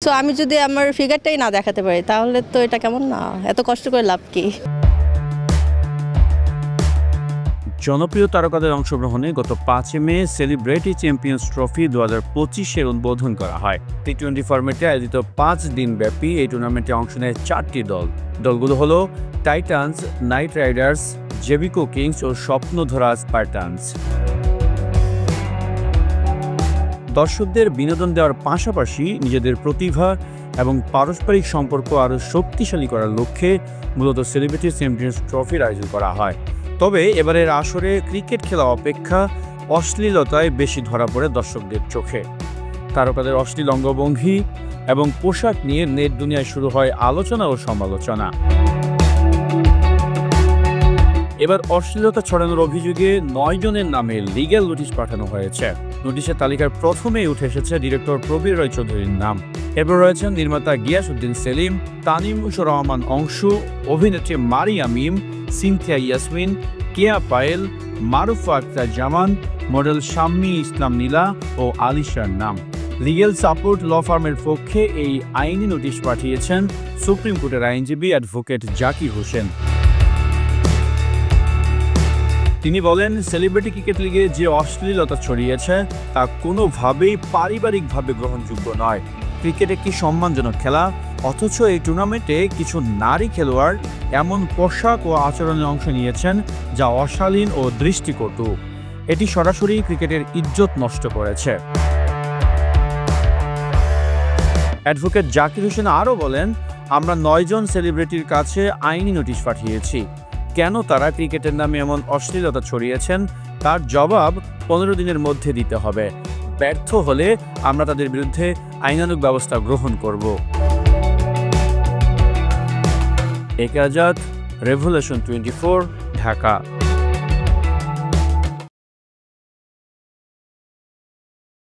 So আমি যদি আমার ফিগারটাই না দেখাতে পারি তাহলে তো এটা কেমন না, এত কষ্ট করে লাভ কি। জনপ্রিয় তারকাদের অংশগ্রহণে গত 5 মে সেলিব্রিটি চ্যাম্পিয়ন্স ট্রফি 2025-এর উদ্বোধন করা হয়। টি20 ফরম্যাটে আয়োজিত 5 দিনব্যাপী এই টুর্নামেন্টে অংশ নেয় 4টি দল। দলগুলো হলো টাইটান্স, নাইট রাইডার্স, জেবিকো কিংস ও স্বপ্নধরা স্পার্টানস। দর্শকদের বিনোদন দেওয়ার পাশাপাশি নিজেদের প্রতিভা এবং পারস্পরিক সম্পর্ক আরও শক্তিশালী করার লক্ষ্যে মূলত সেলিব্রিটি চ্যাম্পিয়ন্স ট্রফির আয়োজন করা হয়। তবে এবারের আসরে ক্রিকেট খেলা অপেক্ষা অশ্লীলতায় বেশি ধরা পড়ে দর্শকদের চোখে। তারকাদের অশ্লীল অঙ্গভঙ্গি এবং পোশাক নিয়ে নেট দুনিয়ায় শুরু হয় আলোচনা ও সমালোচনা। এবার অশ্লীলতা ছড়ানোর অভিযোগে 9 জনের নামে লিগ্যাল নোটিশ পাঠানো হয়েছে। নোটিশের তালিকার প্রথমেই উঠে এসেছে ডিরেক্টর প্রবীর রায় চৌধুরীর নাম। এরপর রয়েছেন নির্মাতা গিয়াসউদ্দিন সেলিম, তানিমুর রহমান অংশু, অভিনেত্রী মারিয়া মিম, সিনথিয়া ইয়াসমিন, কেয়া পায়েল, মারুফা আক্তার জামান, মডেল শাম্মী ইসলাম নীলা ও আলিশার নাম। লিগ্যাল সাপোর্ট ল ফার্মের পক্ষে এই আইনি নোটিশ পাঠিয়েছেন সুপ্রিম কোর্টের আইনজীবী অ্যাডভোকেট জাকির হোসেন। তিনি বলেন, সেলিব্রিটি ক্রিকেট লিগে যে অশ্লীলতা ছড়িয়েছে তা কোনোভাবেই পারিবারিকভাবে গ্রহণযোগ্য নয়। ক্রিকেট একটি সম্মানজনক খেলা, অথচ এই টুর্নামেন্টে কিছু নারী খেলোয়াড় এমন পোশাক ও আচরণে অংশ নিয়েছেন যা অশালীন ও দৃষ্টিকটু। এটি সরাসরি ক্রিকেটের ইজ্জত নষ্ট করেছে। অ্যাডভোকেট জাকির হোসেন আরও বলেন, আমরা 9 জন সেলিব্রিটির কাছে আইনি নোটিশ পাঠিয়েছি। কেন তারা ক্রিকেটের নামে এমন অশ্লীলতা ছড়িয়েছেন তার জবাব 15 দিনের মধ্যে দিতে হবে। ব্যর্থ হলে আমরা তাদের বিরুদ্ধে আইনানুগ ব্যবস্থা গ্রহণ করব। একে আজাদ, রেভলিউশন 24, ঢাকা।